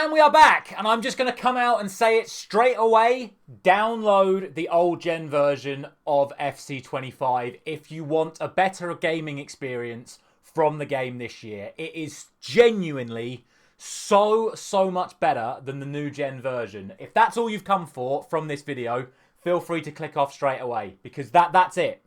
And we are back, and I'm just going to come out and say it straight away. Download the old gen version of FC25 if you want a better gaming experience from the game this year. It is genuinely so much better than the new gen version. If that's all you've come for from this video, feel free to click off straight away, because that's it.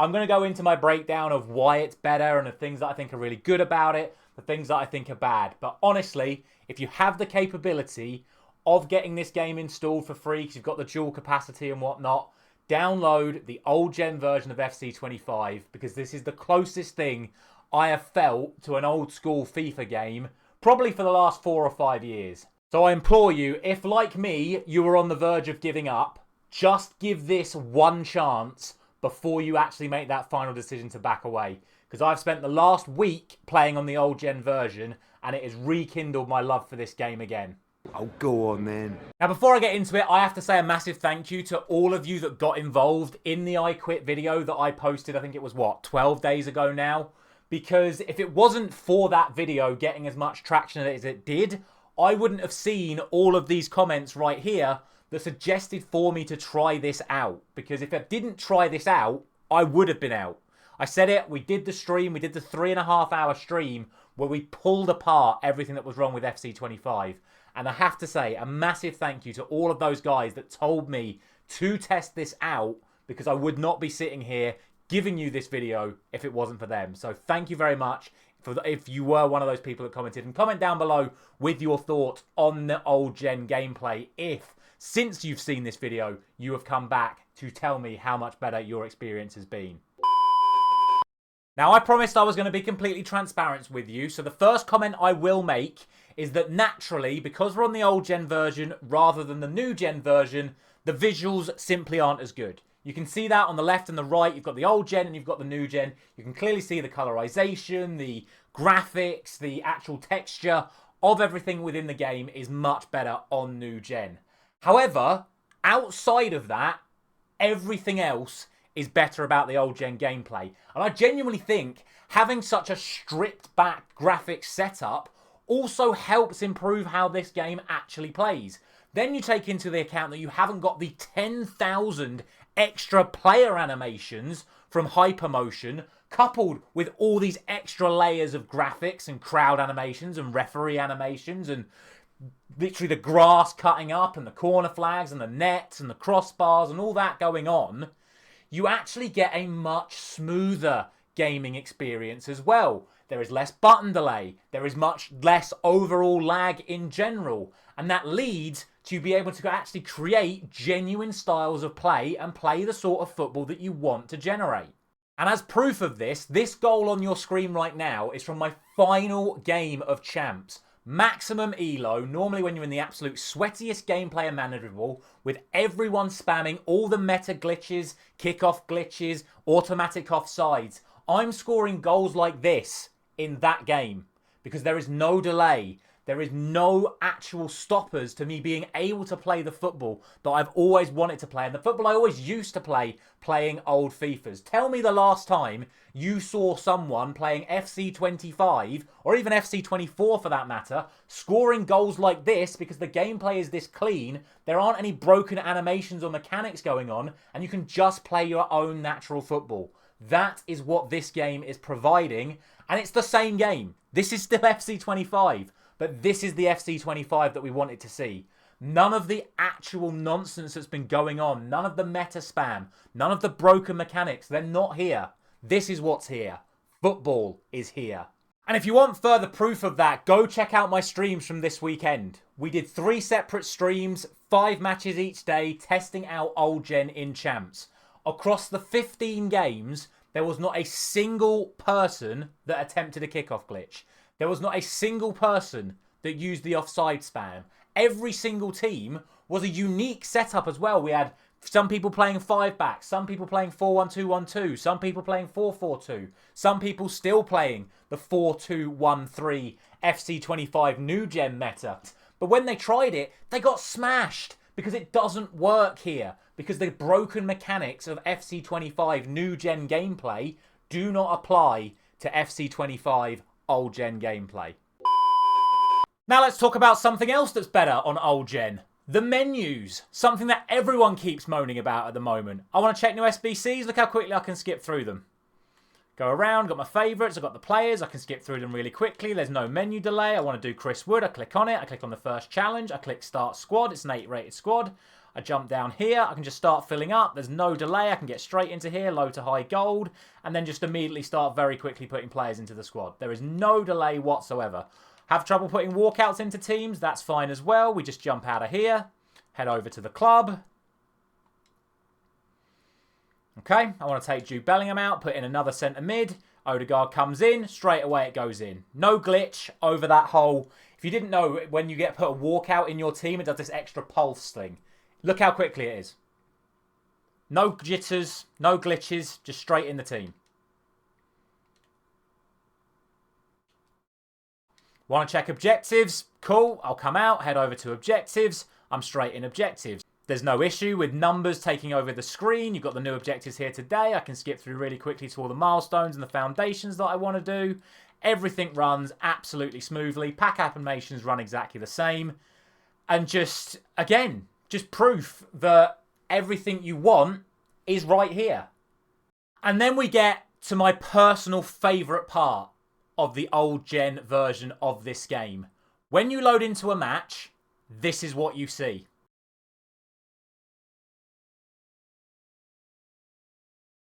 I'm going to go into my breakdown of why it's better and the things that I think are really good about it, the things that I think are bad. But honestly, if you have the capability of getting this game installed for free because you've got the dual capacity and whatnot, download the old gen version of FC25, because this is the closest thing I have felt to an old school FIFA game probably for the last 4 or 5 years. So I implore you, if like me, you were on the verge of giving up, just give this one chance before you actually make that final decision to back away. Because I've spent the last week playing on the old gen version, and it has rekindled my love for this game again. Oh, go on then. Now, before I get into it, I have to say a massive thank you to all of you that got involved in the I Quit video that I posted, I think it was, 12 days ago now? Because if it wasn't for that video getting as much traction as it did, I wouldn't have seen all of these comments right here that suggested for me to try this out. Because if I didn't try this out, I would have been out. I said it, we did the stream, we did the 3.5 hour stream where we pulled apart everything that was wrong with FC25. And I have to say a massive thank you to all of those guys that told me to test this out, because I would not be sitting here giving you this video if it wasn't for them. So thank you very much if you were one of those people that commented. And comment down below with your thoughts on the old gen gameplay if, since you've seen this video, you have come back to tell me how much better your experience has been. Now, I promised I was going to be completely transparent with you, so the first comment I will make is that naturally, because we're on the old gen version rather than the new gen version, the visuals simply aren't as good. You can see that on the left and the right. You've got the old gen and you've got the new gen. You can clearly see the colorization, the graphics, the actual texture of everything within the game is much better on new gen. However, outside of that, everything else is better about the old gen gameplay. And I genuinely think having such a stripped back graphics setup also helps improve how this game actually plays. Then you take into the account that you haven't got the 10,000 extra player animations from Hypermotion, coupled with all these extra layers of graphics and crowd animations and referee animations and literally the grass cutting up and the corner flags and the nets and the crossbars and all that going on. You actually get a much smoother gaming experience as well. There is less button delay. There is much less overall lag in general. And that leads to be able to actually create genuine styles of play and play the sort of football that you want to generate. And as proof of this goal on your screen right now is from my final game of Champs. Maximum elo, normally when you're in the absolute sweatiest gameplay imaginable, with everyone spamming all the meta glitches, kickoff glitches, automatic offsides. I'm scoring goals like this in that game because there is no delay. There is no actual stoppers to me being able to play the football that I've always wanted to play, and the football I always used to play playing old FIFAs. Tell me the last time you saw someone playing FC25, or even FC24 for that matter, scoring goals like this because the gameplay is this clean, there aren't any broken animations or mechanics going on, and you can just play your own natural football. That is what this game is providing, and it's the same game. This is still FC25. But this is the FC25 that we wanted to see. None of the actual nonsense that's been going on, none of the meta spam, none of the broken mechanics, they're not here. This is what's here. Football is here. And if you want further proof of that, go check out my streams from this weekend. We did 3 separate streams, 5 matches each day, testing out old gen in Champs. Across the 15 games, there was not a single person that attempted a kickoff glitch. There was not a single person that used the offside spam. Every single team was a unique setup as well. We had some people playing 5-back, some people playing 4-1-2-1-2, some people playing 4-4-2, some people still playing the 4-2-1-3 FC25 new gen meta. But when they tried it, they got smashed because it doesn't work here. Because the broken mechanics of FC25 new gen gameplay do not apply to FC25 old gen gameplay. Now let's talk about something else that's better on old gen. The menus. Something that everyone keeps moaning about at the moment. I want to check new SBCs. Look how quickly I can skip through them. Go around, got my favourites, I've got the players, I can skip through them really quickly. There's no menu delay. I want to do Chris Wood, I click on it, I click on the first challenge, I click start squad, it's an 8 rated squad. I jump down here, I can just start filling up, there's no delay, I can get straight into here, low to high gold, and then just immediately start very quickly putting players into the squad. There is no delay whatsoever. Have trouble putting walkouts into teams, that's fine as well. We just jump out of here, head over to the club. Okay, I want to take Jude Bellingham out, put in another centre mid. Odegaard comes in, straight away it goes in. No glitch over that whole... If you didn't know, when you get put a walkout in your team, it does this extra pulse thing. Look how quickly it is. No jitters, no glitches, just straight in the team. Want to check objectives? Cool, I'll come out, head over to objectives. I'm straight in objectives. There's no issue with numbers taking over the screen. You've got the new objectives here today. I can skip through really quickly to all the milestones and the foundations that I want to do. Everything runs absolutely smoothly. Pack animations run exactly the same. And just, again, just proof that everything you want is right here. And then we get to my personal favourite part of the old gen version of this game. When you load into a match, this is what you see.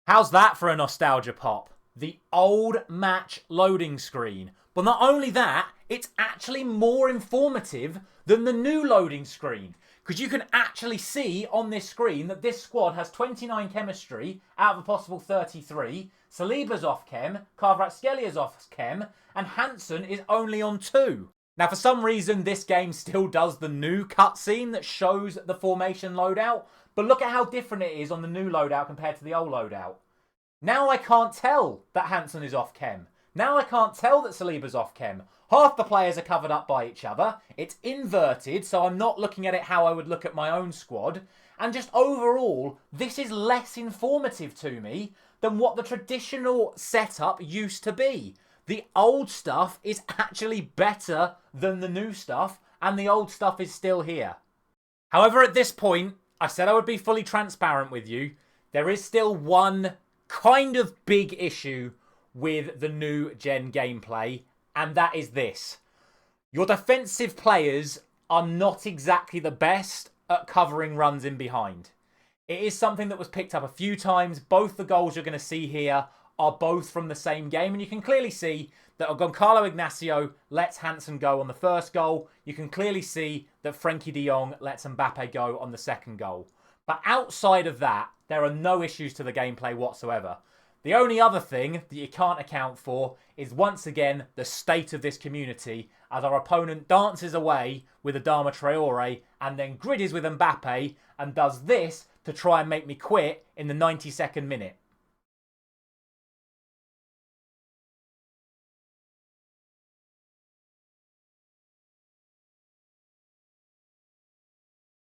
How's that for a nostalgia pop? The old match loading screen. But not only that, it's actually more informative than the new loading screen. Because you can actually see on this screen that this squad has 29 chemistry out of a possible 33. Saliba's off chem, Kvaratskhelia off chem, and Hansen is only on 2. Now, for some reason, this game still does the new cutscene that shows the formation loadout. But look at how different it is on the new loadout compared to the old loadout. Now I can't tell that Hansen is off chem. Now I can't tell that Saliba's off chem. Half the players are covered up by each other. It's inverted, so I'm not looking at it how I would look at my own squad. And just overall, this is less informative to me than what the traditional setup used to be. The old stuff is actually better than the new stuff, and the old stuff is still here. However, at this point, I said I would be fully transparent with you. There is still one kind of big issue with the new gen gameplay, and that is this. Your defensive players are not exactly the best at covering runs in behind. It is something that was picked up a few times. Both the goals you're going to see here are both from the same game, and you can clearly see that Goncalo Ignacio lets Hansen go on the first goal. You can clearly see that Frenkie de Jong lets Mbappe go on the second goal. But outside of that, there are no issues to the gameplay whatsoever. The only other thing that you can't account for is, once again, the state of this community, as our opponent dances away with Adama Traore and then griddies with Mbappe and does this to try and make me quit in the 92nd minute.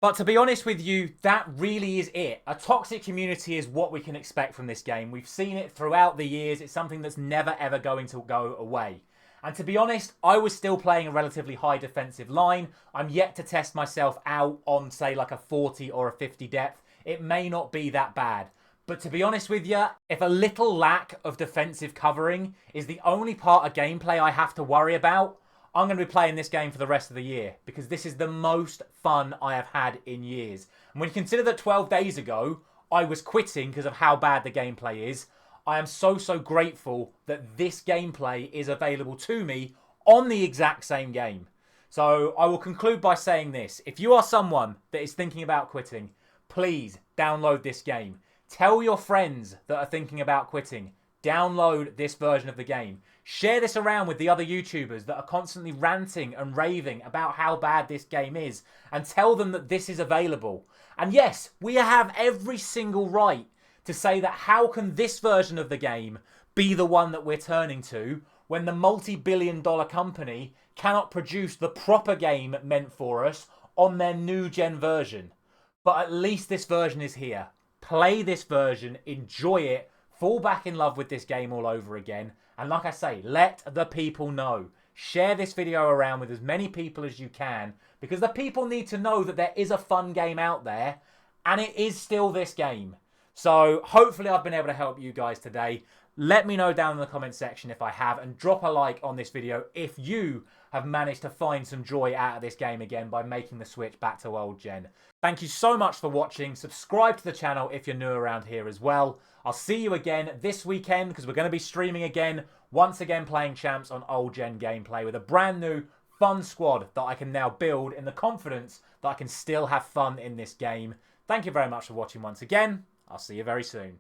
But to be honest with you, that really is it. A toxic community is what we can expect from this game. We've seen it throughout the years. It's something that's never ever going to go away. And to be honest, I was still playing a relatively high defensive line. I'm yet to test myself out on, say, like a 40 or a 50 depth. It may not be that bad. But to be honest with you, if a little lack of defensive covering is the only part of gameplay I have to worry about, I'm going to be playing this game for the rest of the year, because this is the most fun I have had in years. And when you consider that 12 days ago, I was quitting because of how bad the gameplay is, I am so grateful that this gameplay is available to me on the exact same game. So I will conclude by saying this. If you are someone that is thinking about quitting, please download this game. Tell your friends that are thinking about quitting. Download this version of the game. Share this around with the other YouTubers that are constantly ranting and raving about how bad this game is, and tell them that this is available. And yes, we have every single right to say that how can this version of the game be the one that we're turning to when the multi-billion-dollar company cannot produce the proper game meant for us on their new gen version. But at least this version is here. Play this version, enjoy it, fall back in love with this game all over again. And like I say, let the people know. share this video around with as many people as you can, because the people need to know that there is a fun game out there, and it is still this game. So hopefully I've been able to help you guys today. Let me know down in the comment section if I have, and drop a like on this video if you have managed to find some joy out of this game again by making the switch back to old gen. Thank you so much for watching. Subscribe to the channel if you're new around here as well. I'll see you again this weekend, because we're going to be streaming again, once again playing champs on old gen gameplay with a brand new fun squad that I can now build in the confidence that I can still have fun in this game. Thank you very much for watching once again. I'll see you very soon.